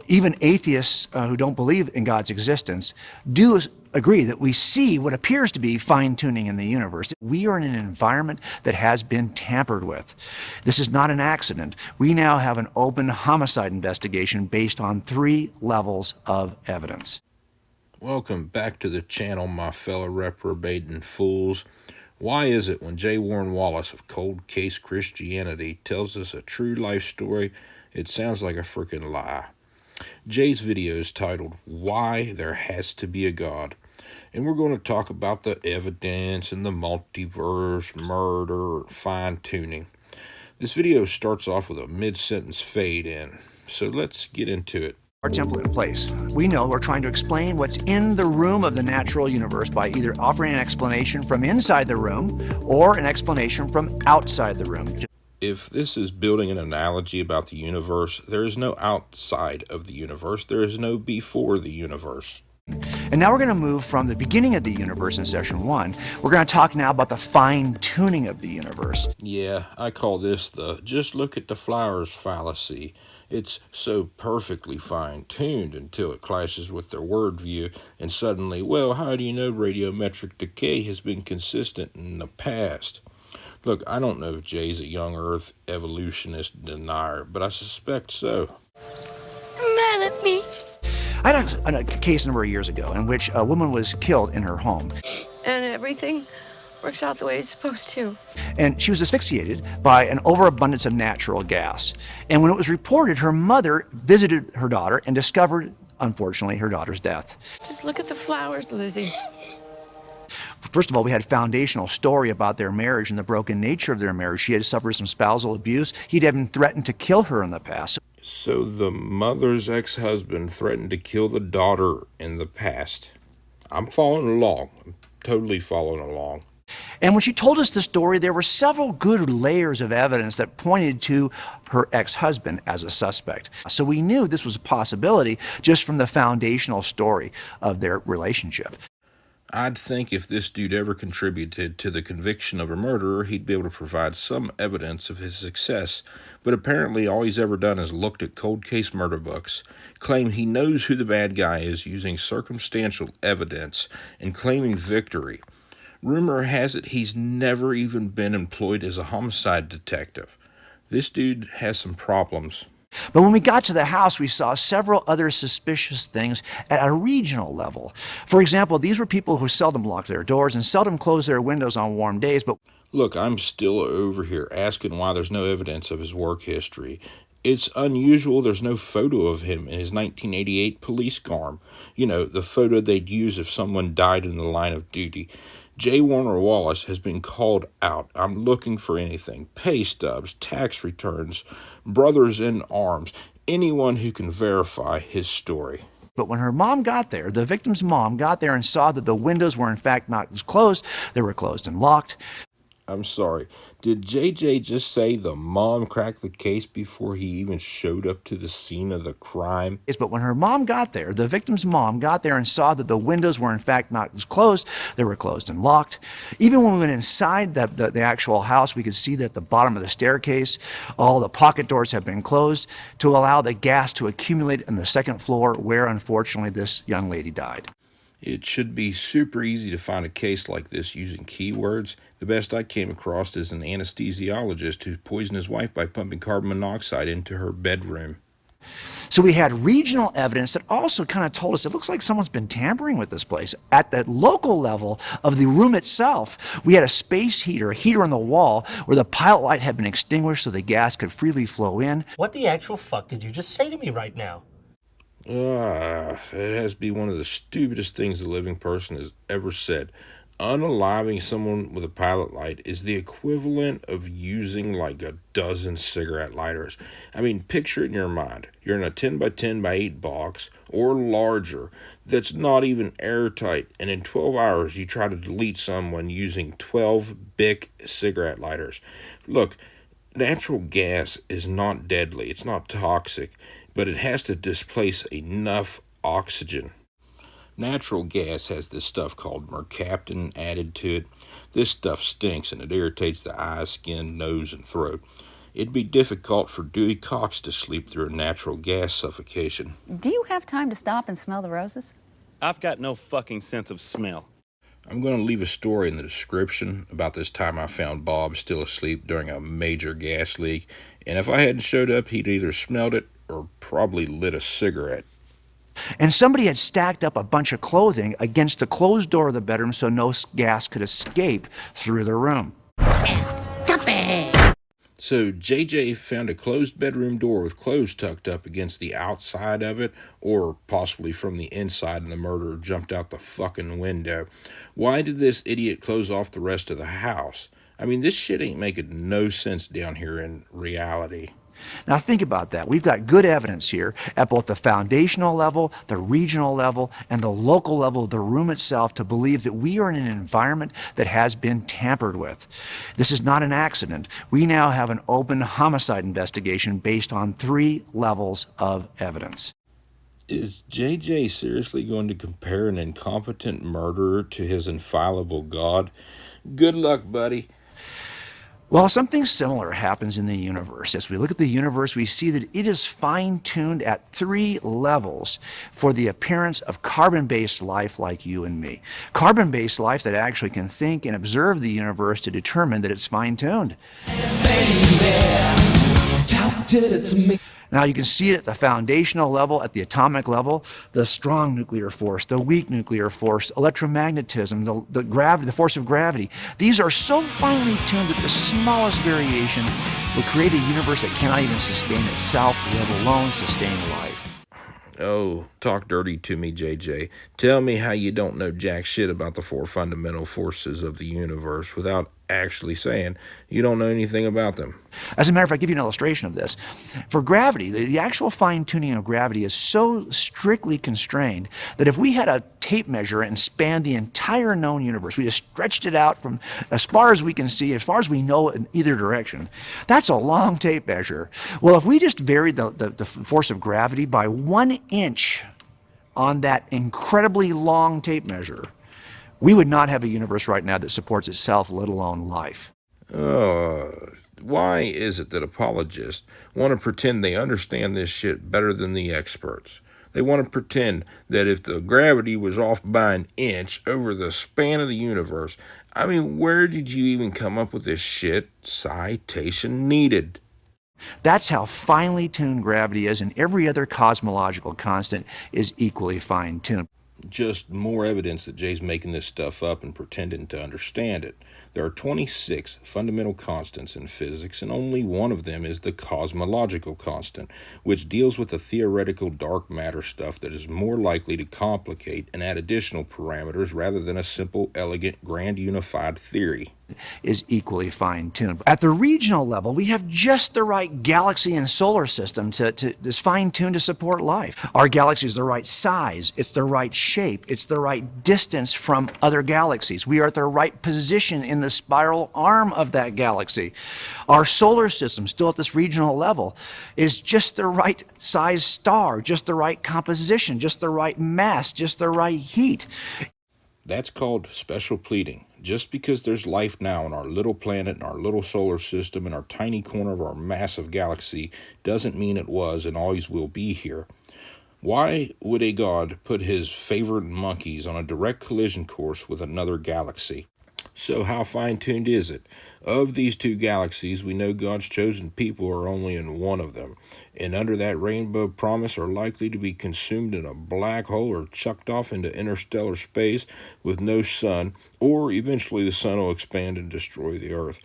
Even atheists who don't believe in God's existence do agree that we see what appears to be fine-tuning in the universe. We are in an environment that has been tampered with. This is not an accident. We now have an open homicide investigation based on 3 levels of evidence. Welcome back to the channel, my fellow reprobating fools. Why is it when J. Warren Wallace of Cold Case Christianity tells us a true life story, it sounds like a freaking lie? Jay's video is titled, Why There Has to Be a God. And we're going to talk about the evidence and the multiverse, murder, fine-tuning. This video starts off with a mid-sentence fade in, so let's get into it. Our template in place. We know we're trying to explain what's in the room of the natural universe by either offering an explanation from inside the room or an explanation from outside the room. If this is building an analogy about the universe, there is no outside of the universe. There is no before the universe. And now we're going to move from the beginning of the universe in session 1. We're going to talk now about the fine-tuning of the universe. Yeah, I call this the just look at the flowers fallacy. It's so perfectly fine-tuned until it clashes with their worldview, and suddenly, well, how do you know radiometric decay has been consistent in the past? Look, I don't know if Jay's a young Earth evolutionist denier, but I suspect so. You're mad at me. I had a case a number of years ago in which a woman was killed in her home. And everything works out the way it's supposed to. And she was asphyxiated by an overabundance of natural gas. And when it was reported, her mother visited her daughter and discovered, unfortunately, her daughter's death. Just look at the flowers, Lizzie. First of all, we had a foundational story about their marriage and the broken nature of their marriage. She had suffered some spousal abuse. He'd even threatened to kill her in the past. So the mother's ex-husband threatened to kill the daughter in the past. I'm following along. I'm totally following along. And when she told us the story, there were several good layers of evidence that pointed to her ex-husband as a suspect. So we knew this was a possibility just from the foundational story of their relationship. I'd think if this dude ever contributed to the conviction of a murderer, he'd be able to provide some evidence of his success. But apparently all he's ever done is looked at cold case murder books, claim he knows who the bad guy is using circumstantial evidence, and claiming victory. Rumor has it he's never even been employed as a homicide detective. This dude has some problems. But when we got to the house, we saw several other suspicious things at a regional level. For example, these were people who seldom locked their doors and seldom closed their windows on warm days. But look, I'm still over here asking why there's no evidence of his work history. It's unusual there's no photo of him in his 1988 police car. You know, the photo they'd use if someone died in the line of duty. J. Warren Wallace has been called out. I'm looking for anything. Pay stubs, tax returns, brothers in arms, anyone who can verify his story. But when her mom got there, the victim's mom got there and saw that the windows were in fact not closed, they were closed and locked. I'm sorry, did JJ just say the mom cracked the case before he even showed up to the scene of the crime? Yes, but when her mom got there, the victim's mom got there and saw that the windows were in fact not closed, they were closed and locked. Even when we went inside the actual house, we could see that at the bottom of the staircase, all the pocket doors have been closed to allow the gas to accumulate on the second floor where, unfortunately, this young lady died. It should be super easy to find a case like this using keywords. The best I came across is an anesthesiologist who poisoned his wife by pumping carbon monoxide into her bedroom. So we had regional evidence that also kind of told us it looks like someone's been tampering with this place. At the local level of the room itself, we had a space heater, a heater on the wall, where the pilot light had been extinguished so the gas could freely flow in. What the actual fuck did you just say to me right now? It has to be one of the stupidest things a living person has ever said. Unaliving someone with a pilot light is the equivalent of using like a dozen cigarette lighters. I mean, picture it in your mind. You're in a 10 by 10 by 8 box or larger that's not even airtight, and in 12 hours you try to delete someone using 12 Bic cigarette lighters. Look, natural gas is not deadly. It's not toxic, but it has to displace enough oxygen. Natural gas has this stuff called mercaptan added to it. This stuff stinks and it irritates the eyes, skin, nose, and throat. it'd be difficult for Dewey Cox to sleep through a natural gas suffocation. Do you have time to stop and smell the roses? I've got no fucking sense of smell. I'm going to leave a story in the description about this time I found Bob still asleep during a major gas leak, and if I hadn't showed up, he'd either smelled it or probably lit a cigarette. And somebody had stacked up a bunch of clothing against the closed door of the bedroom so no gas could escape through the room. So JJ found a closed bedroom door with clothes tucked up against the outside of it, or possibly from the inside, and the murderer jumped out the fucking window. Why did this idiot close off the rest of the house? I mean, this shit ain't making no sense down here in reality. Now think about that. We've got good evidence here at both the foundational level, the regional level, and the local level of the room itself to believe that we are in an environment that has been tampered with. This is not an accident. We now have an open homicide investigation based on 3 levels of evidence. Is JJ seriously going to compare an incompetent murderer to his infallible God? Good luck, buddy. Well, something similar happens in the universe. As we look at the universe, we see that it is fine-tuned at 3 levels for the appearance of carbon-based life like you and me. Carbon-based life that actually can think and observe the universe to determine that it's fine-tuned. Now you can see it at the foundational level, at the atomic level, the strong nuclear force, the weak nuclear force, electromagnetism, the gravity, the force of gravity. These are so finely tuned that the smallest variation will create a universe that cannot even sustain itself, let alone sustain life. Oh, talk dirty to me, JJ. Tell me how you don't know jack shit about the 4 fundamental forces of the universe without actually saying you don't know anything about them. As a matter of fact, I'll give you an illustration of this. For gravity, the actual fine-tuning of gravity is so strictly constrained that if we had a tape measure and spanned the entire known universe, we just stretched it out from as far as we can see, as far as we know in either direction, that's a long tape measure. Well, if we just varied the force of gravity by 1 inch on that incredibly long tape measure, we would not have a universe right now that supports itself, let alone life. Why is it that apologists want to pretend they understand this shit better than the experts? They want to pretend that if the gravity was off by 1 inch over the span of the universe, I mean, where did you even come up with this shit? Citation needed. That's how finely tuned gravity is, and every other cosmological constant is equally fine-tuned. Just more evidence that Jay's making this stuff up and pretending to understand it. There are 26 fundamental constants in physics, and only one of them is the cosmological constant, which deals with the theoretical dark matter stuff that is more likely to complicate and add additional parameters rather than a simple, elegant, grand unified theory. Is equally fine-tuned. At the regional level, we have just the right galaxy and solar system that's fine-tuned to support life. Our galaxy is the right size, it's the right shape, it's the right distance from other galaxies. We are at the right position in the spiral arm of that galaxy. Our solar system, still at this regional level, is just the right size star, just the right composition, just the right mass, just the right heat. That's called special pleading. Just because there's life now on our little planet, in our little solar system, in our tiny corner of our massive galaxy, doesn't mean it was and always will be here. Why would a god put his favorite monkeys on a direct collision course with another galaxy? So how fine-tuned is it? Of these 2 galaxies, we know God's chosen people are only in one of them, and under that rainbow promise are likely to be consumed in a black hole or chucked off into interstellar space with no sun, or eventually the sun will expand and destroy the Earth.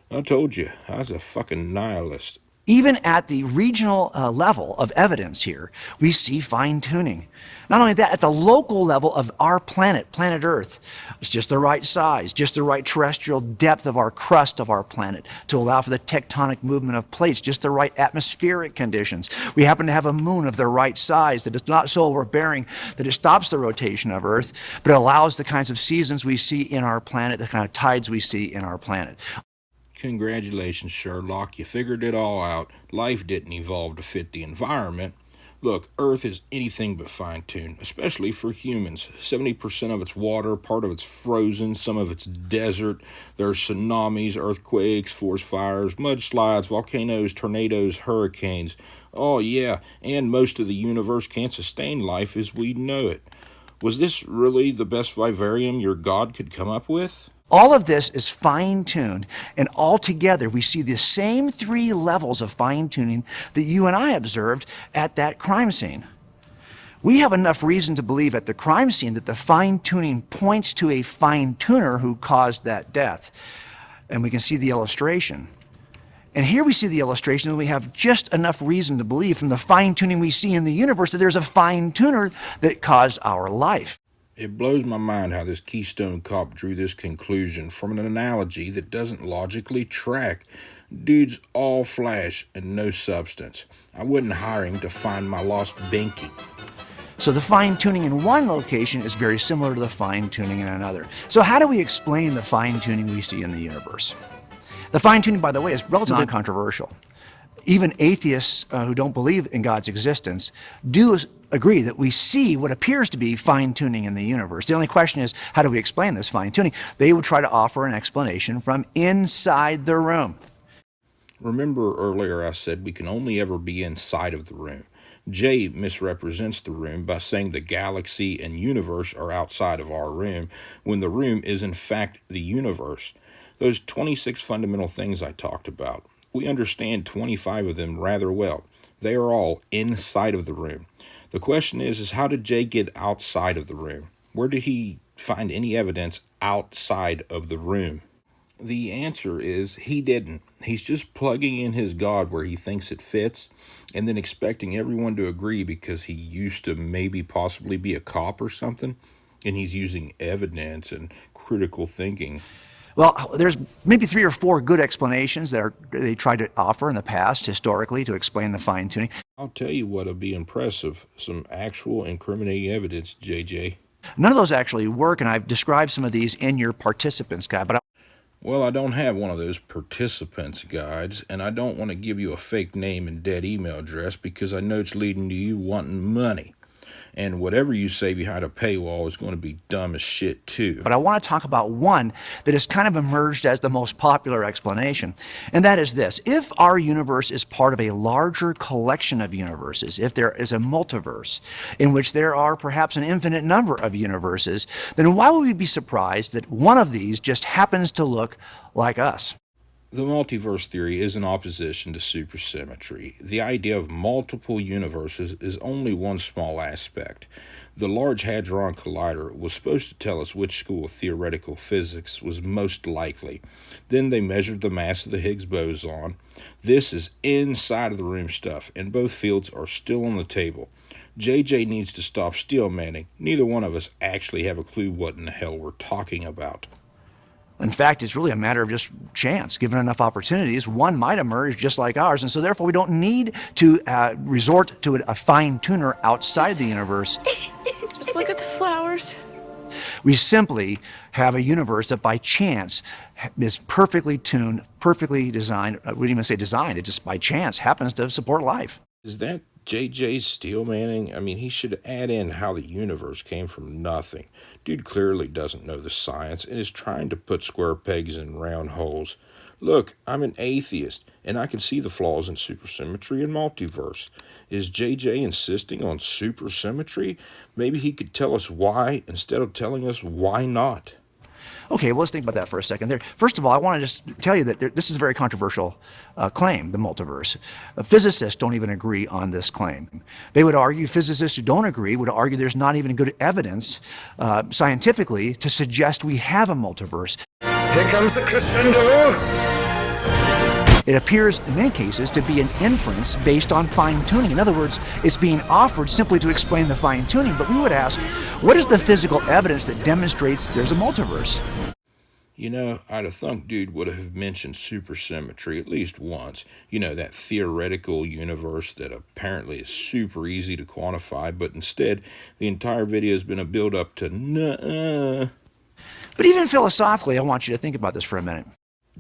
I told you, I was a fucking nihilist. Even at the regional level of evidence here, we see fine-tuning. Not only that, at the local level of our planet, planet Earth, it's just the right size, just the right terrestrial depth of our crust of our planet to allow for the tectonic movement of plates, just the right atmospheric conditions. We happen to have a moon of the right size that is not so overbearing that it stops the rotation of Earth, but it allows the kinds of seasons we see in our planet, the kind of tides we see in our planet. Congratulations, Sherlock. You figured it all out. Life didn't evolve to fit the environment. Look, Earth is anything but fine-tuned, especially for humans. 70% of it's water, part of it's frozen, some of it's desert. There's tsunamis, earthquakes, forest fires, mudslides, volcanoes, tornadoes, hurricanes. Oh yeah, and most of the universe can't sustain life as we know it. Was this really the best vivarium your God could come up with? All of this is fine-tuned, and altogether we see the same 3 levels of fine-tuning that you and I observed at that crime scene. We have enough reason to believe at the crime scene that the fine-tuning points to a fine-tuner who caused that death. And we can see the illustration. And here we see the illustration, and we have just enough reason to believe from the fine-tuning we see in the universe that there's a fine-tuner that caused our life. It blows my mind how this Keystone cop drew this conclusion from an analogy that doesn't logically track. Dude's all flash and no substance. I wouldn't hire him to find my lost binky. So the fine-tuning in one location is very similar to the fine-tuning in another. So how do we explain the fine-tuning we see in the universe? The fine-tuning, by the way, is relatively non-controversial. Even atheists who don't believe in God's existence do agree that we see what appears to be fine-tuning in the universe. The only question is, how do we explain this fine-tuning? They would try to offer an explanation from inside the room. Remember earlier I said we can only ever be inside of the room. Jay misrepresents the room by saying the galaxy and universe are outside of our room, when the room is in fact the universe. Those 26 fundamental things I talked about, we understand 25 of them rather well. They are all inside of the room. The question is how did Jay get outside of the room? Where did he find any evidence outside of the room? The answer is he didn't. He's just plugging in his God where he thinks it fits, and then expecting everyone to agree because he used to maybe possibly be a cop or something, and he's using evidence and critical thinking. Well, there's maybe 3 or 4 good explanations that they tried to offer in the past, historically, to explain the fine-tuning. I'll tell you what'll be impressive. Some actual incriminating evidence, JJ. None of those actually work, and I've described some of these in your participants guide. Well, I don't have one of those participants guides, and I don't want to give you a fake name and dead email address because I know it's leading to you wanting money. And whatever you say behind a paywall is going to be dumb as shit too. But I want to talk about one that has kind of emerged as the most popular explanation, and that is this. If our universe is part of a larger collection of universes, if there is a multiverse in which there are perhaps an infinite number of universes, then why would we be surprised that one of these just happens to look like us? The multiverse theory is in opposition to supersymmetry. The idea of multiple universes is only one small aspect. The Large Hadron Collider was supposed to tell us which school of theoretical physics was most likely. Then they measured the mass of the Higgs boson. This is inside of the room stuff, and both fields are still on the table. JJ needs to stop steel-manning. Neither one of us actually have a clue what in the hell we're talking about. In fact, it's really a matter of just chance. Given enough opportunities, one might emerge just like ours, and so therefore we don't need to resort to a fine-tuner outside the universe. Just look at the flowers. We simply have a universe that by chance is perfectly tuned, perfectly designed. I wouldn't even say designed, it just by chance happens to support life. Is that JJ's steel-manning? I mean, he should add in how the universe came from nothing. Dude clearly doesn't know the science and is trying to put square pegs in round holes. Look, I'm an atheist, and I can see the flaws in supersymmetry and multiverse. Is JJ insisting on supersymmetry? Maybe he could tell us why instead of telling us why not. Okay, well, let's think about that for a second. First of all, I want to just tell you that this is a very controversial claim, the multiverse. Physicists don't even agree on this claim. They would argue, physicists who don't agree would argue there's not even good evidence scientifically to suggest we have a multiverse. Here comes the crescendo! It appears in many cases to be an inference based on fine-tuning. In other words, it's being offered simply to explain the fine-tuning, but we would ask, what is the physical evidence that demonstrates there's a multiverse? You know, I'd have thunk dude would have mentioned supersymmetry at least once. You know, that theoretical universe that apparently is super easy to quantify, but instead, the entire video has been a build-up to nuh-uh. But even philosophically, I want you to think about this for a minute.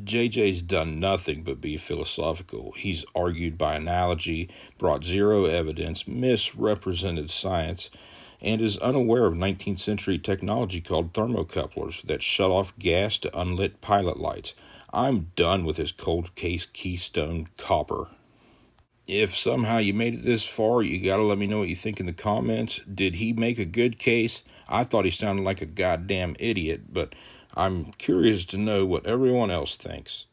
JJ's done nothing but be philosophical. He's argued by analogy, brought zero evidence, misrepresented science, and is unaware of 19th century technology called thermocouplers that shut off gas to unlit pilot lights. I'm done with his cold case Keystone Copper. If somehow you made it this far, you gotta let me know what you think in the comments. Did he make a good case? I thought he sounded like a goddamn idiot, but I'm curious to know what everyone else thinks.